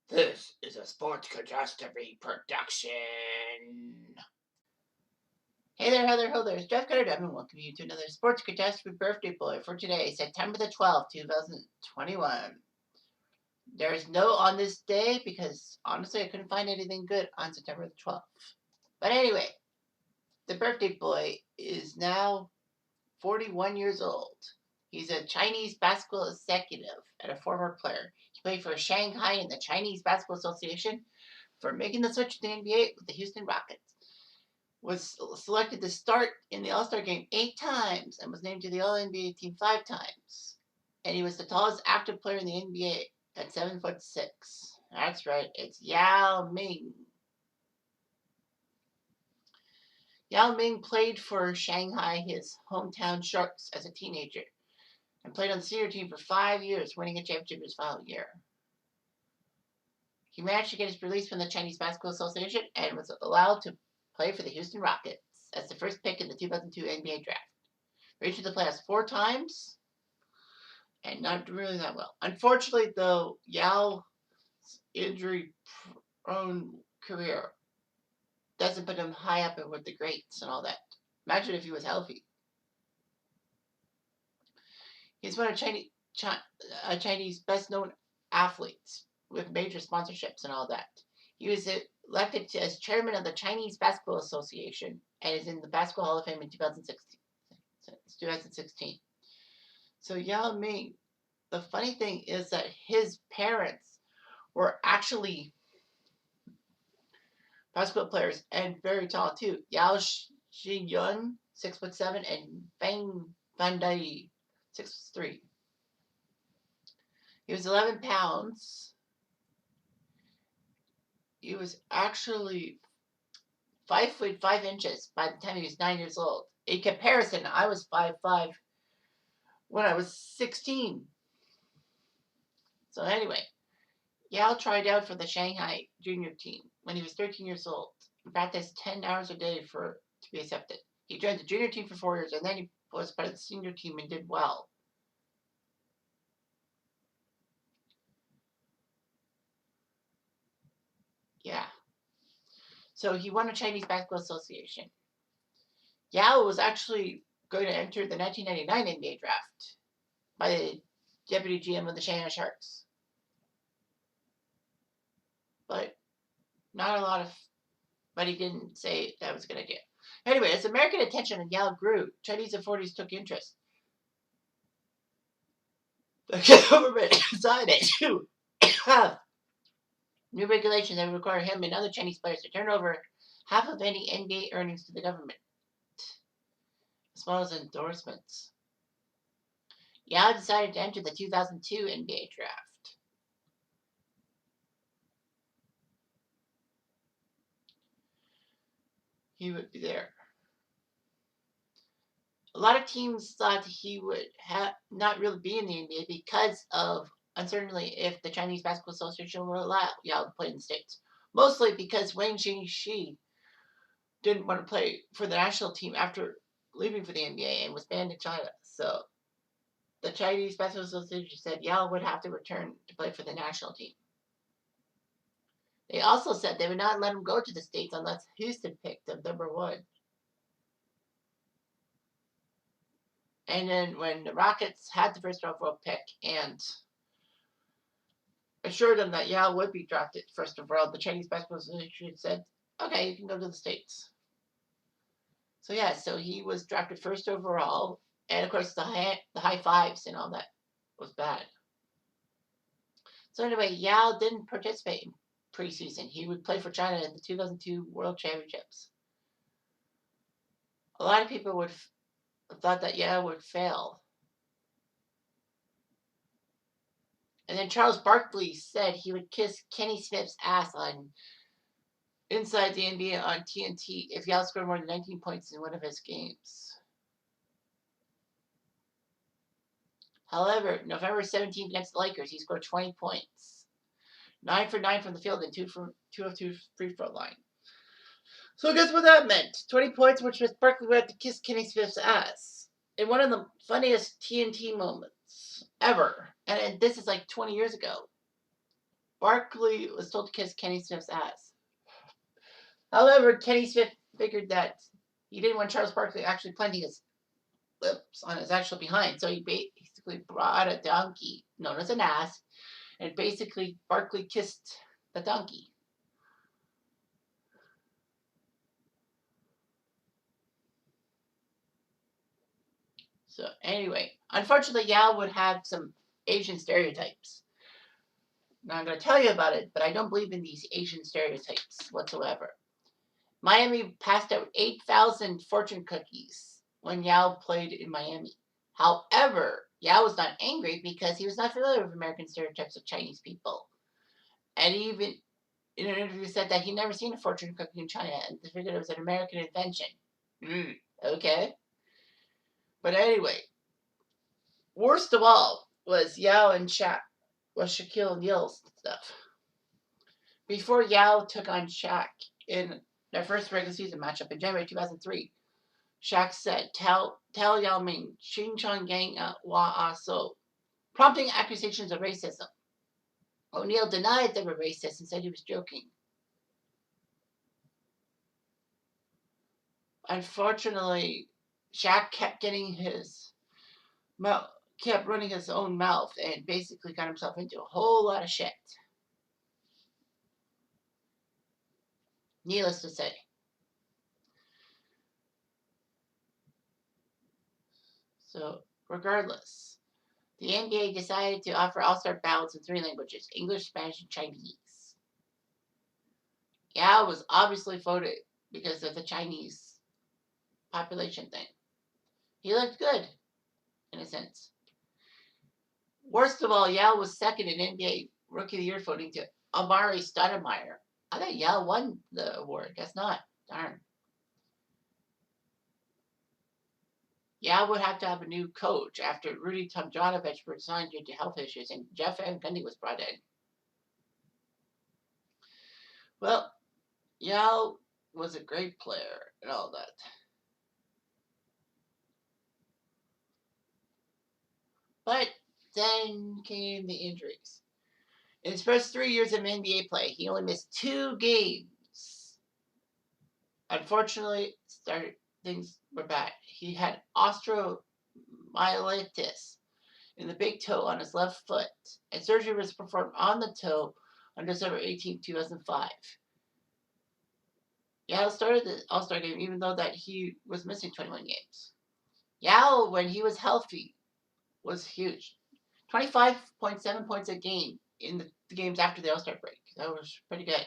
This is a sports catastrophe production. Hey there, Heather, ho there. It's Jeff Cutter, and welcome you to another sports catastrophe birthday boy for today, September the 12th, 2021. There's no on this day because honestly I couldn't find anything good on September the 12th. But anyway, the birthday boy is now 41 years old. He's a Chinese basketball executive and a former player. He played for Shanghai in the Chinese Basketball Association for making the switch to the NBA with the Houston Rockets. Was selected to start in the All-Star game 8 times and was named to the All-NBA team 5 times. And he was the tallest active player in the NBA at 7'6". That's right, it's Yao Ming. Yao Ming played for Shanghai, his hometown Sharks, as a teenager, and played on the senior team for 5 years, winning a championship his following year. He managed to get his release from the Chinese Basketball Association and was allowed to play for the Houston Rockets as the first pick in the 2002 NBA draft. Reached the playoffs 4 times and not really that well. Unfortunately, though, Yao's injury-prone career doesn't put him high up with the greats and all that. Imagine if he was healthy. He's one of Chinese best-known athletes with major sponsorships and all that. He was elected as chairman of the Chinese Basketball Association and is in the Basketball Hall of Fame in 2016. So Yao Ming, the funny thing is that his parents were actually basketball players and very tall too. Yao Xiyun, 6'7", and Fang Vandai, 6'3". He was 11 pounds. He was actually 5 foot 5 inches by the time he was 9 years old. In comparison, I was 5'5" when I was 16. So anyway, Yao tried out for the Shanghai junior team when he was 13 years old. He practiced 10 hours a day to be accepted. He joined the junior team for 4 years, and then he was part of the senior team and did well. Yeah. So he won a Chinese Basketball Association. Yao was actually going to enter the 1999 NBA draft by the deputy GM of the Shanghai Sharks. But he didn't say that was a good idea. Anyway, as American attention on Yao grew, Chinese authorities took interest. The government decided to have new regulations that would require him and other Chinese players to turn over half of any NBA earnings to the government, as well as endorsements. Yao decided to enter the 2002 NBA draft. He would be there. A lot of teams thought he would not really be in the NBA because of uncertainty if the Chinese Basketball Association would allow Yao to play in the States. Mostly because Wang Jingxi didn't want to play for the national team after leaving for the NBA and was banned in China. So the Chinese Basketball Association said Yao would have to return to play for the national team. They also said they would not let him go to the States unless Houston picked him number 1. And then when the Rockets had the first overall pick and assured them that Yao would be drafted first overall, the Chinese Basketball Association said, okay, you can go to the States. So yeah, so he was drafted first overall, and of course the high fives and all that was bad. So anyway, Yao didn't participate in preseason. He would play for China in the 2002 World Championships. A lot of people would thought that Yao would fail. And then Charles Barkley said he would kiss Kenny Smith's ass on inside the NBA on TNT if Yao scored more than 19 points in one of his games. However, November 17th against the Lakers, he scored 20 points. 9 for 9 from the field and 2 of 2 free throw line. So guess what that meant? 20 points, which was Barkley would have to kiss Kenny Smith's ass. In one of the funniest TNT moments ever. And this is like 20 years ago. Barkley was told to kiss Kenny Smith's ass. However, Kenny Smith figured that he didn't want Charles Barkley actually planting his lips on his actual behind, so he basically brought a donkey known as an ass, and basically Barkley kissed the donkey. So anyway, unfortunately, Yao would have some Asian stereotypes. Now I'm going to tell you about it, but I don't believe in these Asian stereotypes whatsoever. Miami passed out 8,000 fortune cookies when Yao played in Miami. However, Yao was not angry because he was not familiar with American stereotypes of Chinese people. And he even in an interview said that he'd never seen a fortune cookie in China and figured it was an American invention. Okay. But anyway, worst of all was Yao and Shaquille O'Neal's stuff. Before Yao took on Shaq in their first regular season matchup in January 2003, Shaq said, tell Yao Ming, Xing Chong Gang Wa Ah So, prompting accusations of racism. O'Neal denied they were racist and said he was joking. Unfortunately, Shaq kept getting his mouth, kept running his own mouth and basically got himself into a whole lot of shit. Needless to say. So, regardless, the NBA decided to offer all-star ballots in 3 languages, English, Spanish, and Chinese. Yao was obviously voted because of the Chinese population thing. He looked good, in a sense. Worst of all, Yao was second in NBA Rookie of the Year voting to Amari Stoudemire. I thought Yao won the award. Guess not. Darn. Yao would have to have a new coach after Rudy Tomjanovich resigned due to health issues and Jeff Van Gundy was brought in. Well, Yao was a great player and all that. But then came the injuries. In his first 3 years of NBA play, he only missed 2 games. Unfortunately, things were bad. He had osteomyelitis in the big toe on his left foot, and surgery was performed on the toe on December 18, 2005. Yao started the All-Star game even though that he was missing 21 games. Yao, when he was healthy, was huge. 25.7 points a game in the games after the All-Star break. That was pretty good.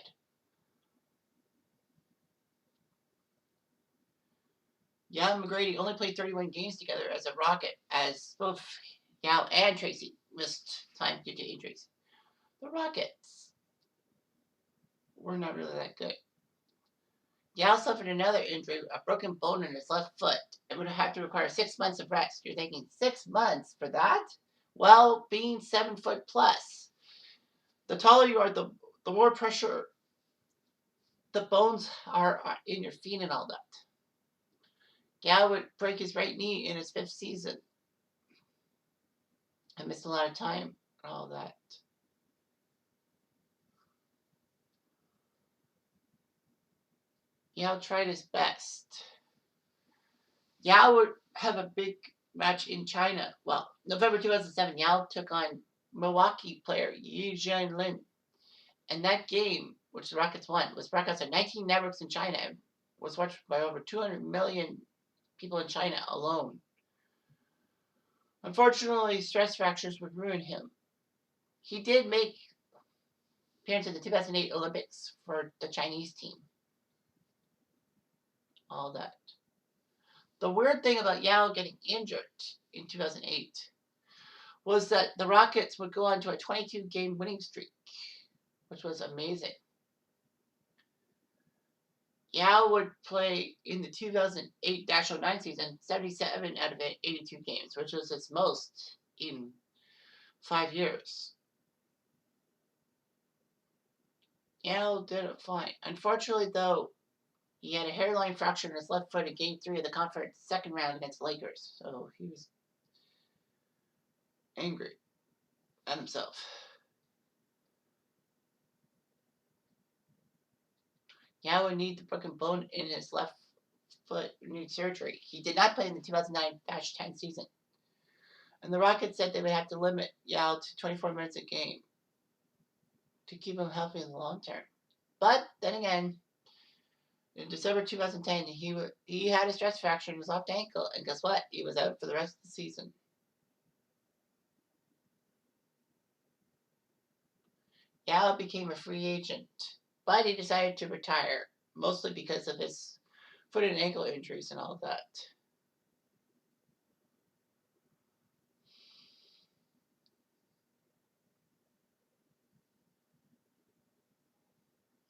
Yao and McGrady only played 31 games together as a Rocket, as both Yao and Tracy missed time due to injuries. The Rockets were not really that good. Yao suffered another injury, a broken bone in his left foot, and would have to require 6 months of rest. You're thinking 6 months for that? Well, being 7 foot plus, the taller you are, the more pressure the bones are in your feet and all that. Yao would break his right knee in his 5th season. I missed a lot of time and all that. Yao tried his best. Yao would have a big match in China. Well, November 2007, Yao took on Milwaukee player Yi Jianlin. And that game, which the Rockets won, was broadcast on 19 networks in China and was watched by over 200 million people in China alone. Unfortunately, stress fractures would ruin him. He did make appearance in the 2008 Olympics for the Chinese team. All that. The weird thing about Yao getting injured in 2008 was that the Rockets would go on to a 22-game winning streak, which was amazing. Yao would play in the 2008-09 season 77 out of 82 games, which was his most in 5 years. Yao did it fine. Unfortunately, though, he had a hairline fracture in his left foot in Game 3 of the conference second round against the Lakers, so he was angry at himself. Yao would need the broken bone in his left foot need surgery. He did not play in the 2009-10 season. And the Rockets said they would have to limit Yao to 24 minutes a game to keep him healthy in the long term. But then again, in December 2010, he had a stress fracture in his left ankle, and guess what? He was out for the rest of the season. Yao became a free agent, but he decided to retire, mostly because of his foot and ankle injuries and all of that.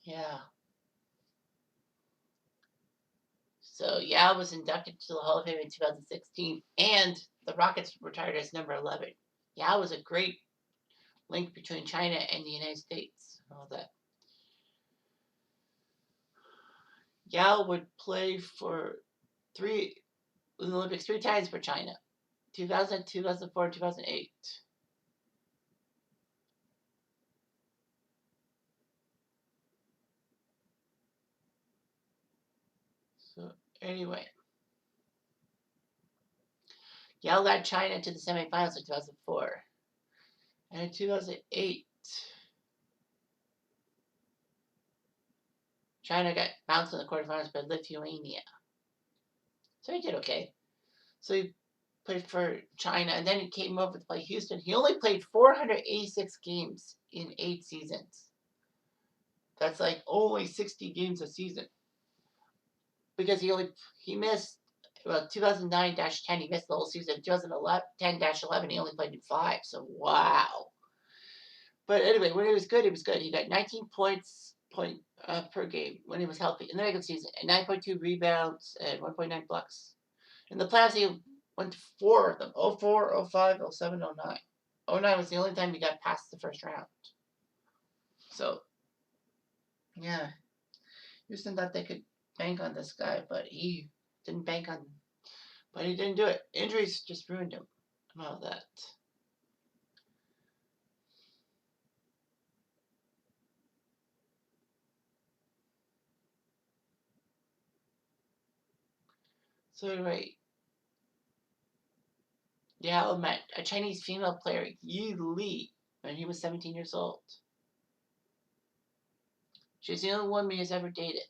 Yeah. So Yao was inducted to the Hall of Fame in 2016, and the Rockets retired as number 11. Yao was a great link between China and the United States. All that. Yao would play for the Olympics 3 times for China: 2000, 2004, and 2008. So anyway, Yao led China to the semifinals in 2004, and in 2008, China got bounced in the quarterfinals by Lithuania. So he did okay. So he played for China, and then he came over to play Houston. He only played 486 games in 8 seasons. That's like only 60 games a season. Because he missed 2009-10, he missed the whole season. 2010-11, he only played in 5. So wow. But anyway, when he was good, he was good. He got 19 points per game when he was healthy in the regular season, and 9.2 rebounds and 1.9 blocks. In the playoffs, he went to 4 of them: 04, 05, 07, 09. 09 was the only time he got past the first round. So, yeah, Houston thought they could bank on this guy, but he didn't bank on. But he didn't do it. Injuries just ruined him and all that. So anyway, Yao met a Chinese female player, Yi Li, when he was 17 years old. She's the only woman he has ever dated.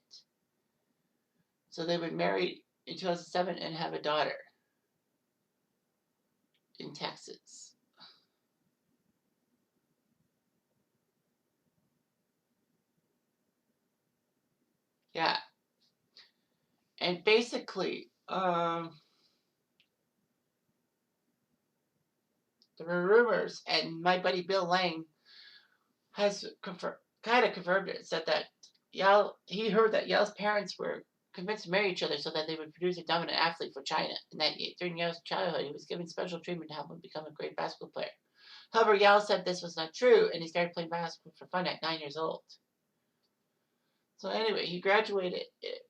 So they were married in 2007 and have a daughter in Texas. Yeah. And basically, there were rumors, and my buddy Bill Lang has kind of confirmed it. Said that he heard that Yao's parents were convinced to marry each other so that they would produce a dominant athlete for China, and that during Yao's childhood he was given special treatment to help him become a great basketball player. However, Yao said this was not true, and he started playing basketball for fun at 9 years old. So anyway, he graduated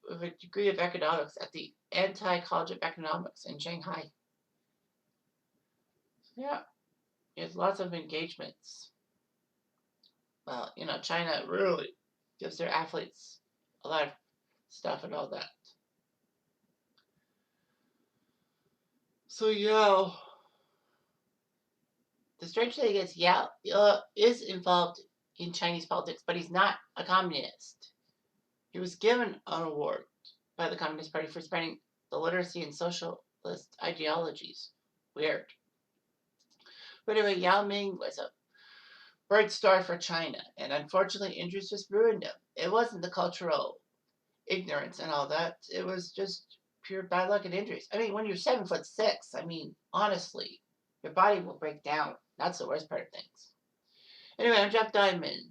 with a degree of economics at the Anti-College of Economics in Shanghai. Yeah, he has lots of engagements. Well, China really gives their athletes a lot of stuff and all that. So yeah, the strange thing is, Yao is involved in Chinese politics, but he's not a communist. He was given an award by the Communist Party for spreading the literacy and socialist ideologies. Weird. But anyway, Yao Ming was a bright star for China, and unfortunately, injuries just ruined him. It wasn't the cultural ignorance and all that. It was just pure bad luck and injuries. I mean, when you're 7'6", I mean, honestly, your body will break down. That's the worst part of things. Anyway, I'm Jeff Diamond.